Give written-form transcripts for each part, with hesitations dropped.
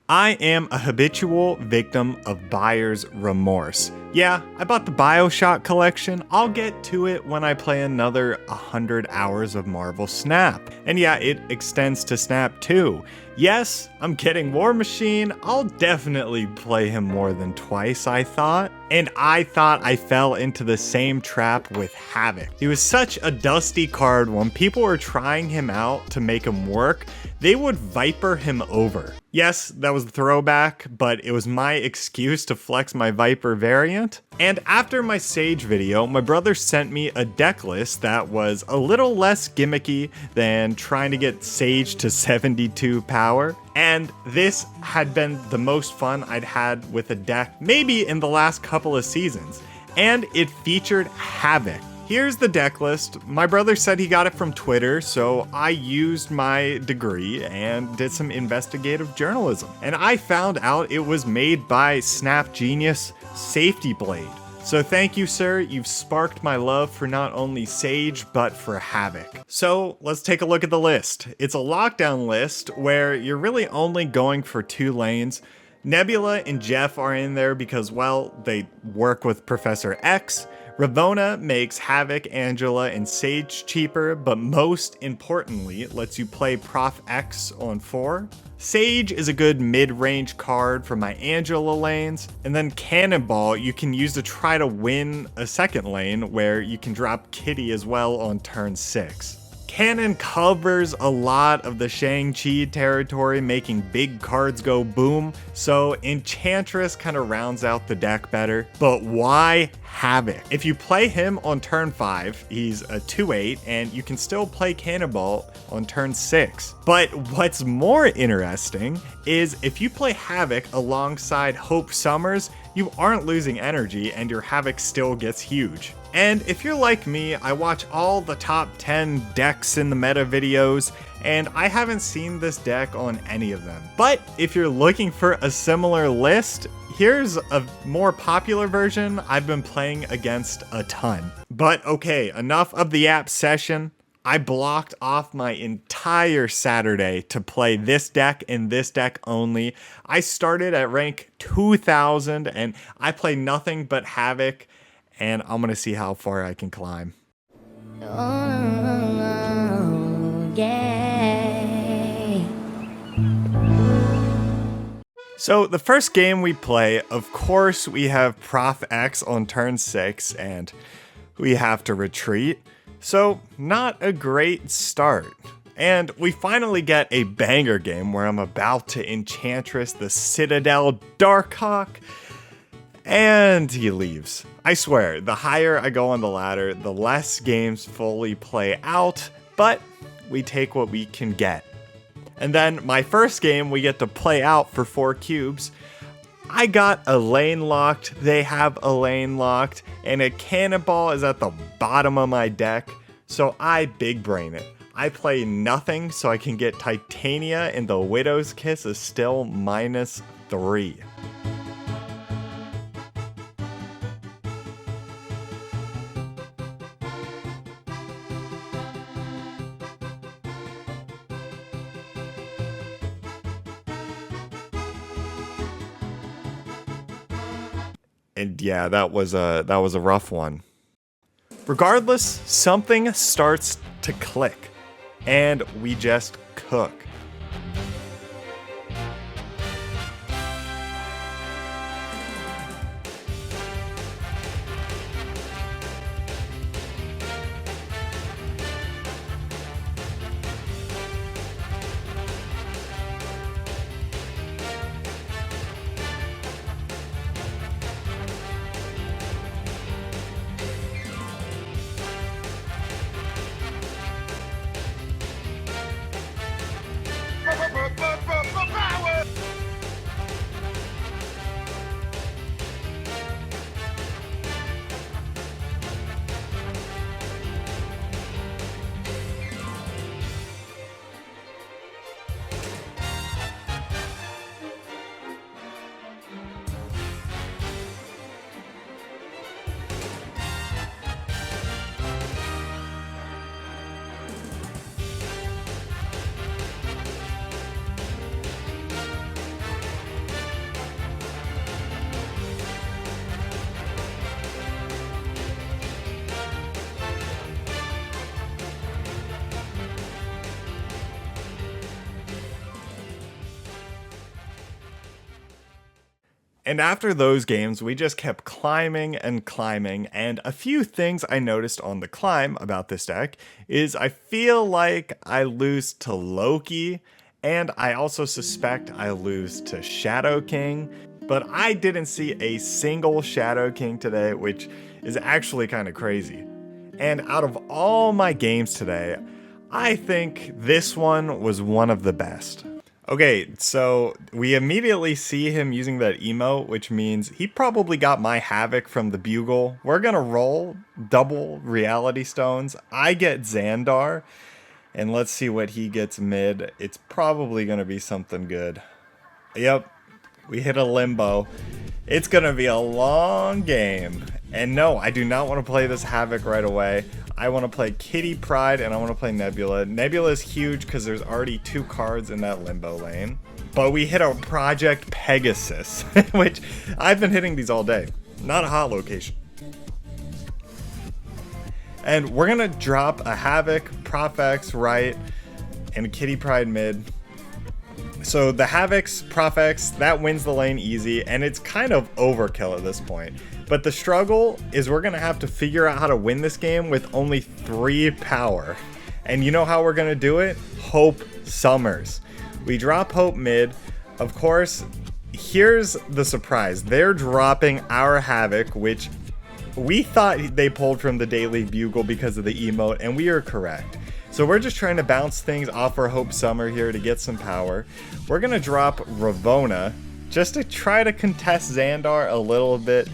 I am a habitual victim of buyer's remorse. Yeah, I bought the BioShock collection. I'll get to it when I play another 100 hours of Marvel Snap. And yeah, it extends to Snap too. Yes, I'm getting War Machine. I'll definitely play him more than twice, I thought. And I thought I fell into the same trap with Havok. He was such a dusty card. When people were trying him out to make him work, they would Viper him over. Yes, that was the throwback, but it was my excuse to flex my Viper variant. And after my Sage video, my brother sent me a deck list that was a little less gimmicky than trying to get Sage to 72 power. And this had been the most fun I'd had with a deck maybe in the last couple of seasons. And it featured Havok. Here's the deck list. My brother said he got it from Twitter, so I used my degree and did some investigative journalism. And I found out it was made by Snap Genius Safety Blade. So thank you, sir. You've sparked my love for not only Sage, but for Havok. So let's take a look at the list. It's a lockdown list where you're really only going for 2 lanes. Nebula and Jeff are in there because, well, they work with Professor X. Ravonna makes Havok, Angela, and Sage cheaper, but most importantly, lets you play Prof X on 4. Sage is a good mid-range card for my Angela lanes, and then Cannonball you can use to try to win a second lane where you can drop Kitty as well on turn 6. Cannon covers a lot of the Shang-Chi territory, making big cards go boom, so Enchantress kind of rounds out the deck better. But why Havok? If you play him on turn 5, he's a 2/8, and you can still play Cannonball on turn 6. But what's more interesting is if you play Havok alongside Hope Summers, you aren't losing energy and your Havok still gets huge. And if you're like me, I watch all the top 10 decks in the meta videos, and I haven't seen this deck on any of them. But if you're looking for a similar list, here's a more popular version I've been playing against a ton. But okay, enough of the app session. I blocked off my entire Saturday to play this deck and this deck only. I started at rank 2000 and I play nothing but Havok, and I'm gonna see how far I can climb. Oh, yeah. So the first game we play, of course, we have Prof X on turn 6, and we have to retreat. So not a great start. And we finally get a banger game where I'm about to Enchantress the Citadel Darkhawk, and he leaves. I swear, the higher I go on the ladder, the less games fully play out, but we take what we can get. And then my first game we get to play out for 4 cubes. I got a lane locked, they have a lane locked, and a Cannonball is at the bottom of my deck, so I big brain it. I play nothing so I can get Titania, and the Widow's Kiss is still -3. And yeah, that was a rough one. Regardless, something starts to click, and we just cook. And after those games, we just kept climbing and climbing, and a few things I noticed on the climb about this deck is I feel like I lose to Loki, and I also suspect I lose to Shadow King, but I didn't see a single Shadow King today, which is actually kind of crazy. And out of all my games today, I think this one was one of the best. Okay, so we immediately see him using that emote, which means he probably got my Havok from the Bugle. We're gonna roll double reality stones. I get Xandar, and let's see what he gets mid. It's probably gonna be something good. Yep, we hit a limbo. It's gonna be a long game. And no, I do not want to play this Havok right away. I want to play Kitty Pryde and I want to play Nebula. Nebula is huge because there's already 2 cards in that limbo lane. But we hit a Project Pegasus, which I've been hitting these all day. Not a hot location. And we're going to drop a Havok, Prof-X right, and Kitty Pryde mid. So the Havok's Prof-X, that wins the lane easy, and it's kind of overkill at this point. But the struggle is we're going to have to figure out how to win this game with only 3 power. And you know how we're going to do it? Hope Summers. We drop Hope mid. Of course, here's the surprise. They're dropping our Havok, which we thought they pulled from the Daily Bugle because of the emote, and we are correct. So we're just trying to bounce things off our Hope Summer here to get some power. We're going to drop Ravona just to try to contest Xandar a little bit.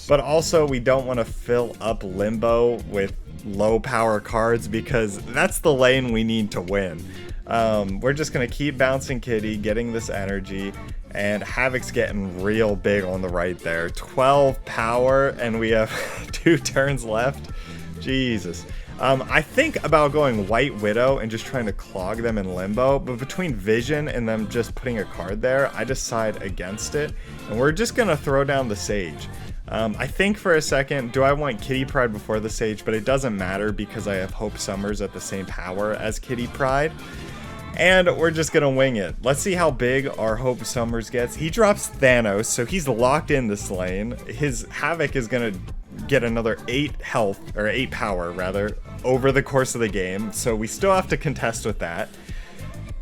But also, we don't want to fill up Limbo with low power cards because that's the lane we need to win. We're just going to keep bouncing Kitty, getting this energy, and Havok's getting real big on the right there. 12 power, and we have 2 turns left. Jesus. I think about going White Widow and just trying to clog them in Limbo, but between Vision and them just putting a card there, I decide against it, and we're just going to throw down the Sage. I think for a second, do I want Kitty Pryde before the Sage? But it doesn't matter because I have Hope Summers at the same power as Kitty Pryde. And we're just going to wing it. Let's see how big our Hope Summers gets. He drops Thanos, so he's locked in this lane. His Havok is going to get another 8 health, or 8 power rather, over the course of the game. So we still have to contest with that.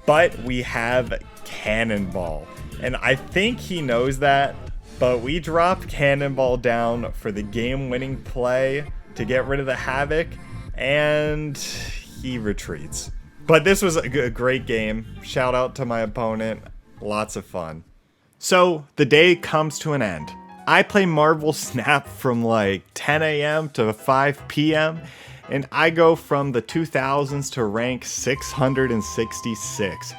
But we have Cannonball. And I think he knows that. But we dropped Cannonball down for the game-winning play to get rid of the Havok, and he retreats. But this was a great game. Shout out to my opponent. Lots of fun. So the day comes to an end. I play Marvel Snap from like 10 a.m. to 5 p.m. and I go from the 2000s to rank 666.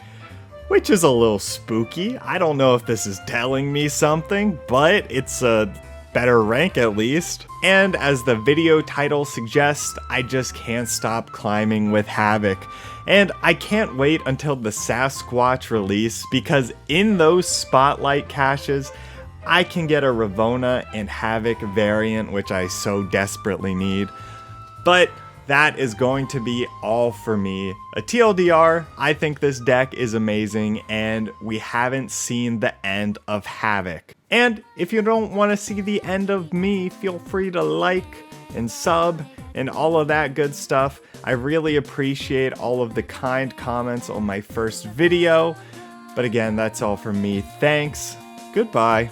Which is a little spooky. I don't know if this is telling me something, but it's a better rank at least. And as the video title suggests, I just can't stop climbing with Havok. And I can't wait until the Sasquatch release because in those spotlight caches, I can get a Ravona and Havok variant, which I so desperately need. But that is going to be all for me. A TLDR, I think this deck is amazing and we haven't seen the end of Havok. And if you don't want to see the end of me, feel free to like and sub and all of that good stuff. I really appreciate all of the kind comments on my first video. But again, that's all from me. Thanks. Goodbye.